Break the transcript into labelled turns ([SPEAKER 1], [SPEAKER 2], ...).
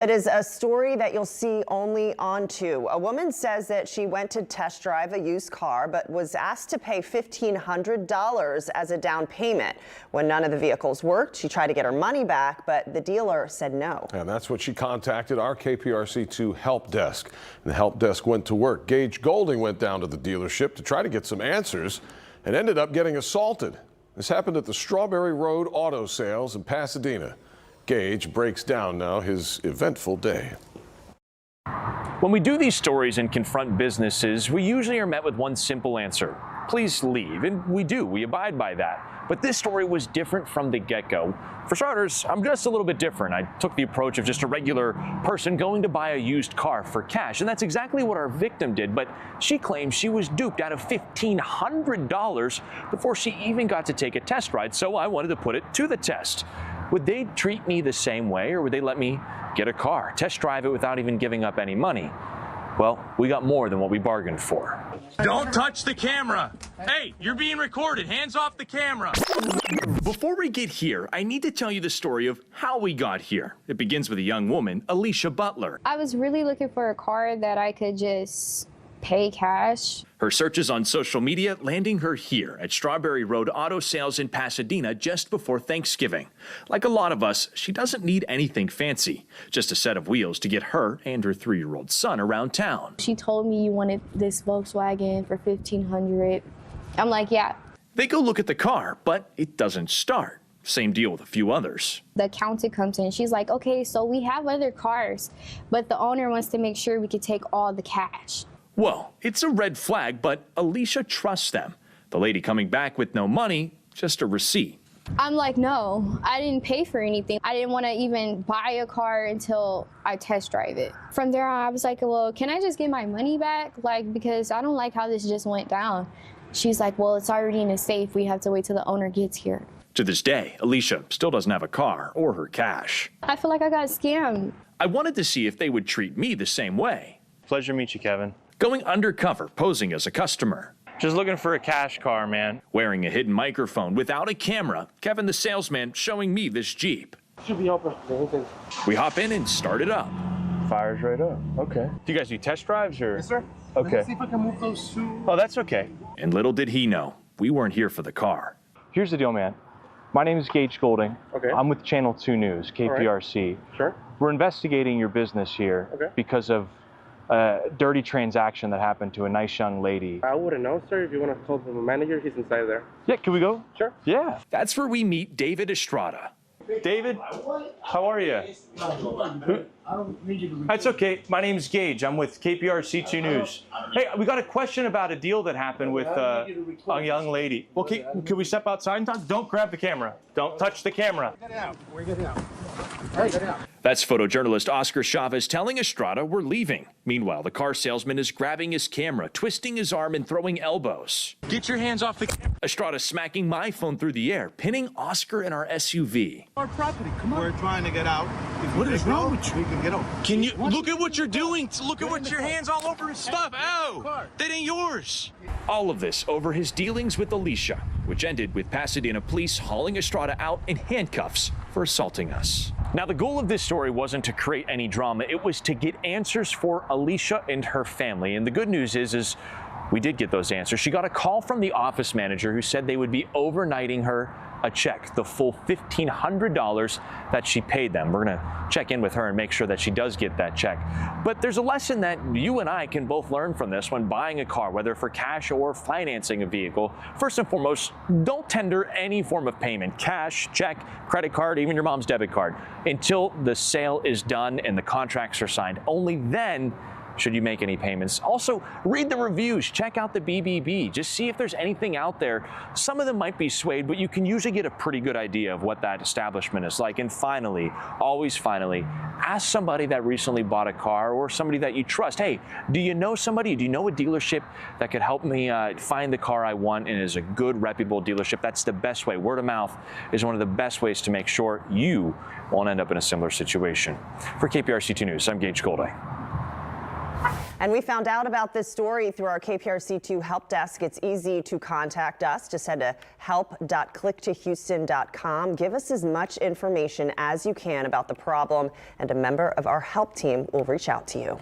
[SPEAKER 1] It is a story that you'll see only on 2. A woman says that she went to test drive a used car but was asked to pay $1,500 as a down payment. When none of the vehicles worked, she tried to get her money back, but the dealer said no.
[SPEAKER 2] And that's when she contacted our KPRC2 help desk. And the help desk went to work. Gage Goulding went down to the dealership to try to get some answers and ended up getting assaulted. This happened at the Strawberry Road Auto Sales in Pasadena. Gage breaks down now his eventful day.
[SPEAKER 3] When we do these stories and confront businesses, we usually are met with one simple answer: please leave. And we do, we abide by that. But this story was different from the get-go. For starters, I'm just a little bit different. I took the approach of just a regular person going to buy a used car for cash, and that's exactly what our victim did. But she claims she was duped out of $1,500 before she even got to take a test ride, so I wanted to put it to the test. Would they treat me the same way, or would they let me get a car, test drive it without even giving up any money? Well, we got more than what we bargained for.
[SPEAKER 4] Don't touch the camera. Hey, you're being recorded. Hands off the camera.
[SPEAKER 3] Before we get here, I need to tell you the story of how we got here. It begins with a young woman, Alicia Butler.
[SPEAKER 5] I was really looking for a car that I could just pay cash.
[SPEAKER 3] Her searches on social media landing her here at Strawberry Road Auto Sales in Pasadena just before Thanksgiving. Like a lot of us, she doesn't need anything fancy, just a set of wheels to get her and her 3-year-old son around town.
[SPEAKER 5] She told me you wanted this Volkswagen for $1,500. I'm like, yeah.
[SPEAKER 3] They go look at the car, but it doesn't start. Same deal with a few others.
[SPEAKER 5] The accountant comes in. She's like, okay, so we have other cars, but the owner wants to make sure we could take all the cash.
[SPEAKER 3] Well, it's a red flag, but Alicia trusts them. The lady coming back with no money, just a receipt.
[SPEAKER 5] I'm like, no, I didn't pay for anything. I didn't want to even buy a car until I test drive it. From there on, I was like, well, can I just get my money back? Like, because I don't like how this just went down. She's like, well, it's already in a safe. We have to wait till the owner gets here.
[SPEAKER 3] To this day, Alicia still doesn't have a car or her cash.
[SPEAKER 5] I feel like I got scammed.
[SPEAKER 3] I wanted to see if they would treat me the same way.
[SPEAKER 6] Pleasure to meet you, Kevin.
[SPEAKER 3] Going undercover, posing as a customer.
[SPEAKER 6] Just looking for a cash car, man.
[SPEAKER 3] Wearing a hidden microphone without a camera, Kevin the salesman showing me this Jeep.
[SPEAKER 7] Should be open.
[SPEAKER 3] We hop in and start it up.
[SPEAKER 6] Fires right up. Okay. Do you guys do test drives or?
[SPEAKER 7] Yes, sir.
[SPEAKER 6] Okay.
[SPEAKER 7] Let me see if I can move those two.
[SPEAKER 6] Oh, that's okay.
[SPEAKER 3] And little did he know, we weren't here for the car.
[SPEAKER 6] Here's the deal, man. My name is Gage Goulding.
[SPEAKER 7] Okay.
[SPEAKER 6] I'm with Channel 2 News, KPRC.
[SPEAKER 7] Right. Sure.
[SPEAKER 6] We're investigating your business here because of a dirty transaction that happened to a nice young lady.
[SPEAKER 7] I wouldn't know, sir. If you want to call the manager, he's inside there.
[SPEAKER 6] Yeah, can we go?
[SPEAKER 7] Sure.
[SPEAKER 6] Yeah.
[SPEAKER 3] That's where we meet David Estrada.
[SPEAKER 6] David, how are you?
[SPEAKER 8] I don't need you to.
[SPEAKER 6] That's okay. My name's Gage. I'm with KPRC 2 News. Hey, we got a question about a deal that happened with a young lady. Well, can we step outside and talk? Don't grab the camera. Don't touch the camera.
[SPEAKER 8] Get out. We're getting out. All right, get out.
[SPEAKER 3] That's photojournalist Oscar Chavez telling Estrada we're leaving. Meanwhile, the car salesman is grabbing his camera, twisting his arm and throwing elbows.
[SPEAKER 4] Get your hands off the camera.
[SPEAKER 3] Estrada smacking my phone through the air, pinning Oscar in our SUV.
[SPEAKER 8] Our property. Come on.
[SPEAKER 9] We're trying to get out.
[SPEAKER 8] What is wrong with you?
[SPEAKER 9] We can get out.
[SPEAKER 4] Can you look at what you're doing? Look at what your hands all over his stuff. Ow! That ain't yours.
[SPEAKER 3] All of this over his dealings with Alicia, which ended with Pasadena police hauling Estrada out in handcuffs for assaulting us. Now, the goal of this story wasn't to create any drama. It was to get answers for Alicia and her family. And the good news is we did get those answers. She got a call from the office manager who said they would be overnighting her a check, the full $1,500 that she paid them. We're gonna check in with her and make sure that she does get that check. But there's a lesson that you and I can both learn from this when buying a car, whether for cash or financing a vehicle. First and foremost, don't tender any form of payment, cash, check, credit card, even your mom's debit card, until the sale is done and the contracts are signed. Only then should you make any payments. Also, read the reviews, check out the BBB, just see if there's anything out there. Some of them might be swayed, but you can usually get a pretty good idea of what that establishment is like. And finally, always finally, ask somebody that recently bought a car or somebody that you trust. Hey, do you know somebody? Do you know a dealership that could help me find the car I want and is a good, reputable dealership? That's the best way. Word of mouth is one of the best ways to make sure you won't end up in a similar situation. For KPRC 2 News, I'm Gage Goulding.
[SPEAKER 1] And we found out about this story through our KPRC2 help desk. It's easy to contact us. Just head to help.clicktohouston.com. Give us as much information as you can about the problem, and a member of our help team will reach out to you.